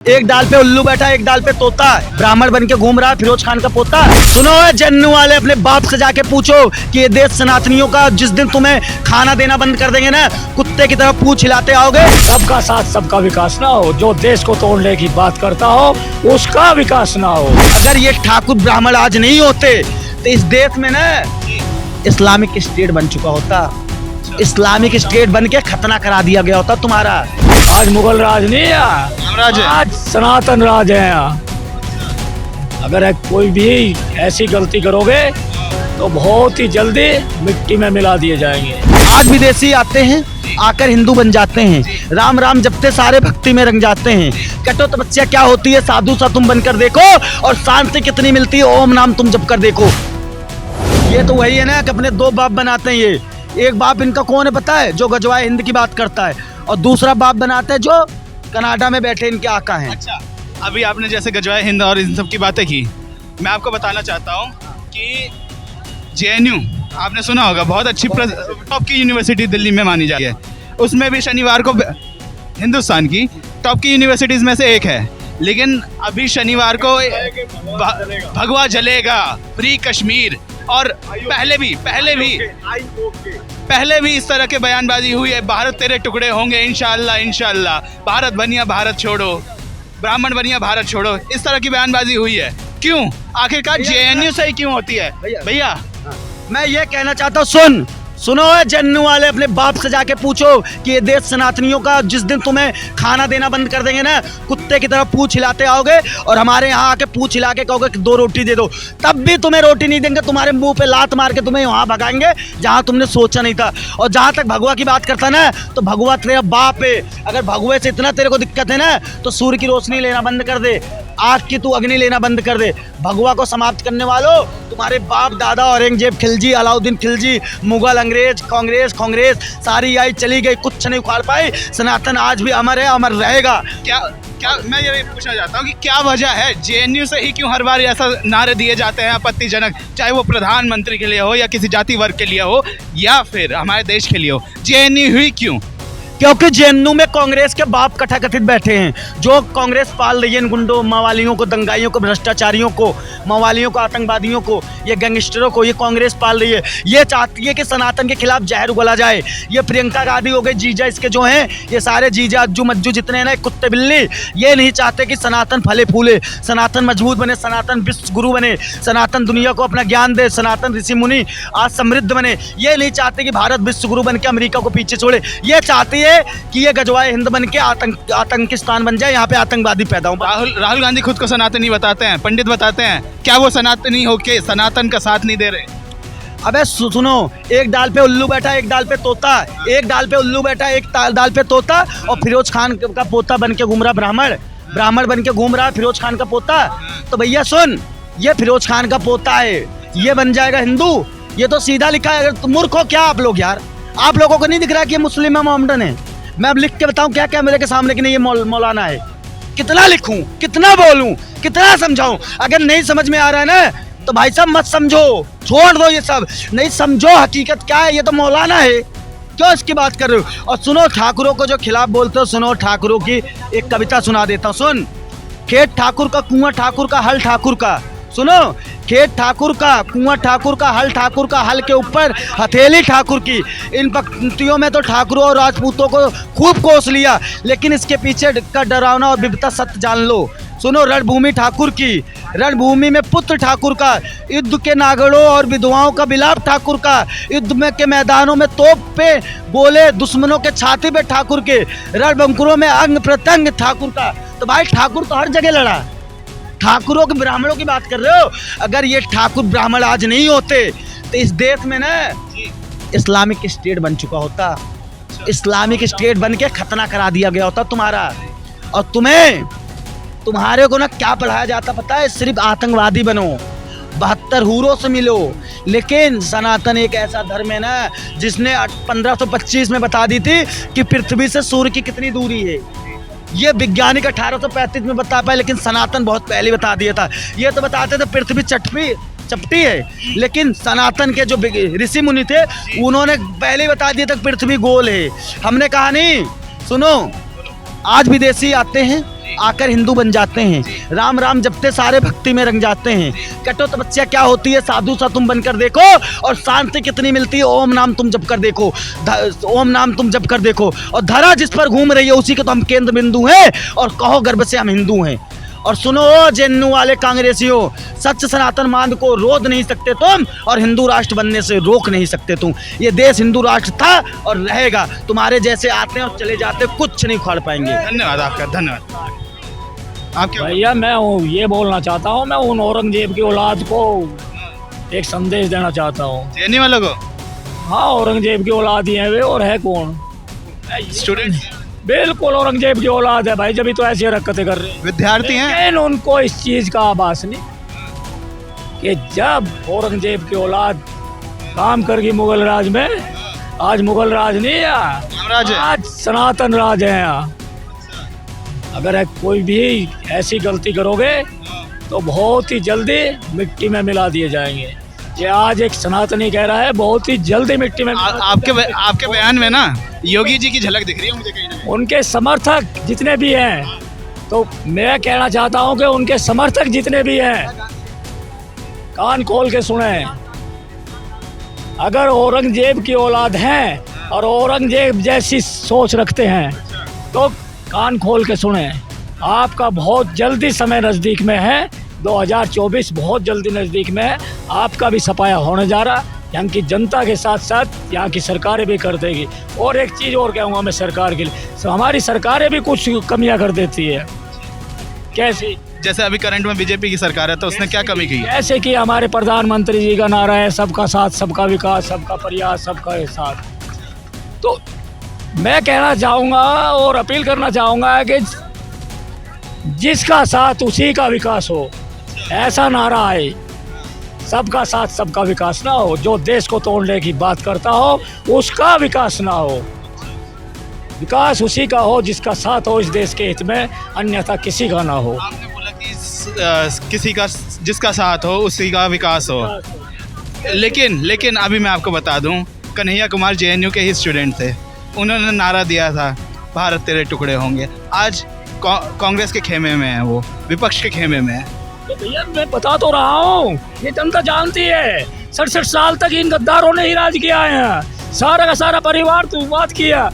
एक डाल पे उल्लू बैठा, एक डाल पे तोता, ब्राह्मण बन के घूम रहा है फिरोज खान का पोता। सुनो जन्नू वाले, अपने बाप से जाके पूछो कि ये देश सनातनियों का, जिस दिन तुम्हें खाना देना बंद कर देंगे ना, कुत्ते की तरह पूंछ हिलाते आओगे। सबका साथ सबका विकास ना हो, जो देश को तोड़ने की बात करता हो उसका विकास ना हो। अगर ये ठाकुर ब्राह्मण आज नहीं होते तो इस देश में ना इस्लामिक स्टेट बन चुका होता, इस्लामिक स्टेट बन के खतना करा दिया गया होता तुम्हारा। आज मुगल राज नहीं है, आज सनातन राज है यहाँ। अगर कोई भी ऐसी गलती करोगे तो बहुत ही जल्दी मिट्टी में मिला दिए जाएंगे। आज विदेशी आते हैं, आकर हिंदू बन जाते हैं, राम राम जपते सारे भक्ति में रंग जाते हैं। कटो तपस्या क्या होती है, साधु सा तुम बनकर देखो, और शांति कितनी मिलती है, ओम नाम तुम जप कर देखो। ये तो वही है ना कि अपने दो बाप बनाते हैं। ये एक बाप इनका कौन है पता है, जो गजवाए हिंद की बात करता है, और दूसरा बाप बनाता है जो कनाडा में बैठे इनके आका हैं। अच्छा, अभी आपने जैसे गजवाए हिंद और इन सब की बातें की, मैं आपको बताना चाहता हूँ कि JNU आपने सुना होगा, बहुत अच्छी टॉप की यूनिवर्सिटी दिल्ली में मानी जाती है। उसमें भी शनिवार को हिंदुस्तान की टॉप की यूनिवर्सिटीज़ में से एक है, लेकिन अभी शनिवार को भगवा जलेगा, फ्री कश्मीर, और पहले भी इस तरह के बयानबाजी हुई है, भारत तेरे टुकड़े होंगे इंशाअल्लाह इंशाअल्लाह, भारत बनिया भारत छोड़ो, ब्राह्मण बनिया भारत छोड़ो, इस तरह की बयानबाजी हुई है। क्यों? आखिरकार JNU से ही क्यों होती है भैया? मैं ये कहना चाहता हूँ, सुनो जन्नू वाले, अपने बाप से जाके पूछो कि ये देश सनातनियों का, जिस दिन तुम्हें खाना देना बंद कर देंगे ना, कुत्ते की तरह पूंछ हिलाते आओगे, और हमारे यहाँ आके पूंछ हिला के कहोगे कि 2 रोटी दे दो, तब भी तुम्हें रोटी नहीं देंगे, तुम्हारे मुंह पे लात मार के तुम्हें वहाँ भगाएंगे जहाँ तुमने सोचा नहीं था। और जहाँ तक भगवा की बात करता ना, तो भगवा तेरा बाप है। अगर भगवे से इतना तेरे को दिक्कत है ना, तो सूर्य की रोशनी लेना बंद कर दे, आग की तू अग्नि लेना बंद कर दे। भगवा को समाप्त करने वालों, तुम्हारे बाप दादा औरंगजेब खिलजी, अलाउद्दीन खिलजी, मुगल, अंग्रेज, कांग्रेस सारी आई चली गई, कुछ नहीं उखाड़ पाई। सनातन आज भी अमर है, अमर रहेगा। क्या मैं ये पूछना चाहता हूँ कि क्या वजह है, JNU से ही क्यों हर बार ऐसा नारे दिए जाते हैं आपत्तिजनक, चाहे वो प्रधानमंत्री के लिए हो या किसी जाति वर्ग के लिए हो या फिर हमारे देश के लिए हो, JNU ही क्यों? क्योंकि JNU में कांग्रेस के बाप कथाकथित बैठे हैं, जो कांग्रेस पाल रही है इन गुंडों, मावालियों को, दंगाइयों को, भ्रष्टाचारियों को, मावालियों को, आतंकवादियों को, ये गैंगस्टरों को, ये कांग्रेस पाल रही है। ये चाहती है कि सनातन के खिलाफ जहर उगला जाए। ये प्रियंका गांधी हो गई, जीजा इसके जो हैं, ये सारे जीजा अज्जू मज्जू जितने हैं ना, कुत्ते बिल्ली, ये नहीं चाहते कि सनातन फले फूले, सनातन मजबूत बने, सनातन विश्व गुरु बने, सनातन दुनिया को अपना ज्ञान दे, सनातन ऋषि मुनि आज समृद्ध बने। ये नहीं चाहते कि भारत विश्व गुरु बन के अमेरिका को पीछे छोड़े। ये चाहती है कि ये गजवाए हिंद बन के आतंकिस्तान बन जाए, यहाँ पे आतंकवादी पैदा हो। राहुल गांधी खुद को सनातनी बताते हैं, पंडित बताते हैं, क्या वो सनातनी होके सनातन का साथ नहीं दे रहे? अबे सुनो, एक डाल पे उल्लू बैठा, एक डाल पे तोता, एक डाल पे उल्लू बैठा, एक डाल पे तोता, और फिरोज खान का पोता बन के घूम रहा, ब्राह्मण बन के घूम रहा है फिरोज खान का पोता। तो भैया सुन, ये फिरोज खान का पोता है, ये बन जाएगा हिंदू? ये तो सीधा लिखा है। अगर मूर्ख हो क्या आप लोग यार? आप लोगों को नहीं दिख रहा कि ये मुस्लिम है, मोहम्मदन है? मैं अब लिख के बताऊं क्या क्या मेरे के सामने कि नहीं ये मौलाना है? कितना लिखूं, कितना बोलूं, कितना समझाऊं? अगर नहीं समझ में आ रहा है ना, तो भाई साहब मत समझो, छोड़ दो ये सब, नहीं समझो हकीकत क्या है। ये तो मौलाना है, क्यों इसकी बात कर रहे हो? और सुनो, ठाकुरों को जो खिलाफ बोलते हो, सुनो ठाकुरों की एक कविता सुना देता हूँ, सुन। खेत ठाकुर का, कुआं ठाकुर का, हल ठाकुर का, सुनो। खेत ठाकुर का, कुआं ठाकुर का, हल ठाकुर का, हल के ऊपर हथेली ठाकुर की। इन पंक्तियों में तो ठाकुरों और राजपूतों को खूब कोस लिया, लेकिन इसके पीछे का डरावना और विपता सत्य जान लो। सुनो, रणभूमि ठाकुर की, रणभूमि में पुत्र ठाकुर का, युद्ध के नागरों और विधवाओं का विलाप ठाकुर का, युद्ध में के मैदानों में तोप पे गोले दुश्मनों के छाती पे ठाकुर के, रणबंकुरों में अंग प्रत्यंग ठाकुर का। तो भाई ठाकुर तो हर जगह लड़ा। ठाकुरों के ब्राह्मणों की बात कर रहे हो? अगर ये ठाकुर ब्राह्मण आज नहीं होते तो इस देश में ना इस्लामिक स्टेट बन चुका होता, इस्लामिक स्टेट बन के खतना करा दिया गया होता तुम्हारा। और तुम्हारे को ना क्या पढ़ाया जाता पता है? सिर्फ आतंकवादी बनो, 72 हूरों से मिलो। लेकिन सनातन एक ऐसा धर्म है ना, जिसने 1525 में बता दी थी कि पृथ्वी से सूर्य की कितनी दूरी है। ये वैज्ञानिक 1835 में बता पाए, लेकिन सनातन बहुत पहले बता दिया था। ये तो बताते थे पृथ्वी चपटी है, लेकिन सनातन के जो ऋषि मुनि थे, उन्होंने पहले बता दिया था पृथ्वी गोल है। हमने कहा नहीं। सुनो, आज विदेशी आते हैं, आकर हिंदू बन जाते हैं। राम राम जपते सारे भक्ति में रंग जाते हैं। कटो तपस्या क्या होती है, साधु सा तुम बनकर देखो, और शांति कितनी मिलती है, ओम नाम तुम जप कर देखो, ओम नाम तुम जप कर देखो। और धरा जिस पर घूम रही है उसी के तो हम केंद्र बिंदु हैं, और कहो गर्भ से हम हिंदू हैं। और सुनो जेएनयू वाले कांग्रेसियों, सच सनातन मार्ग को रोक नहीं सकते तुम, और हिंदू राष्ट्र बनने से रोक नहीं सकते तुम। ये देश हिंदू राष्ट्र था और रहेगा। तुम्हारे जैसे आते हैं और चले जाते, कुछ नहीं उखाड़ पाएंगे। धन्यवाद आपका, धन्यवाद। आप क्या भैया मैं ये बोलना चाहता हूँ, मैं उन औरंगजेब की औलाद को एक संदेश देना चाहता हूँ। जेएनयू वालों को? हाँ, औरंगजेब की औलाद ही है वे, और है कौन? स्टूडेंट, बिल्कुल औरंगजेब की औलाद है भाई, जब भी तो ऐसी हरकतें कर रहे हैं। विद्यार्थी हैं। लेकिन उनको इस चीज का आभास नहीं कि जब औरंगजेब की औलाद काम करगी मुगल राज में, आज मुगल राज नहीं है, रामराज है। आज सनातन राज है यहाँ। अगर कोई भी ऐसी गलती करोगे तो बहुत ही जल्दी मिट्टी में मिला दिए जाएंगे। ये आज एक सनातनी कह रहा है, बहुत ही जल्दी मिट्टी में आपके बयान में ना योगी जी की झलक दिख रही है मुझे कहीं ना कहीं। उनके समर्थक जितने भी हैं, तो मैं कहना चाहता हूं कि उनके समर्थक जितने भी हैं, कान खोल के सुने। अगर औरंगजेब की औलाद हैं और औरंगजेब जैसी सोच रखते हैं तो कान खोल के सुने। आपका बहुत जल्दी समय नज़दीक में है, 2024 बहुत जल्दी नज़दीक में है। आपका भी सफाया होने जा रहा, यहाँ की जनता के साथ साथ यहाँ की सरकारें भी कर देगी। और एक चीज़ और कहूँगा मैं सरकार के लिए, हमारी सरकारें भी कुछ कमियाँ कर देती है। कैसी? जैसे अभी करंट में बीजेपी की सरकार है, तो उसने क्या कमी की है? ऐसे कि हमारे प्रधानमंत्री जी का नारा है सबका साथ सबका विकास, सबका प्रयास सबका साथ। तो मैं कहना चाहूँगा और अपील करना चाहूँगा कि जिसका साथ उसी का विकास हो, ऐसा नारा आए। सबका साथ सबका विकास ना हो, जो देश को तोड़ने की बात करता हो उसका विकास ना हो। विकास उसी का हो जिसका साथ हो इस देश के हित में, अन्यथा किसी का ना हो। आपने बोला कि किसी का जिसका साथ हो उसी का विकास हो, लेकिन अभी मैं आपको बता दूं, कन्हैया कुमार जेएनयू के ही स्टूडेंट थे। उन्होंने नारा दिया था भारत तेरे टुकड़े होंगे। आज कांग्रेस के खेमे में है, वो विपक्ष के खेमे में है। तो भैया मैं बता तो रहा हूँ, ये जनता जानती है। 67 साल तक इन गद्दारों ने ही राज किया है, सारा का सारा परिवार तो बात किया।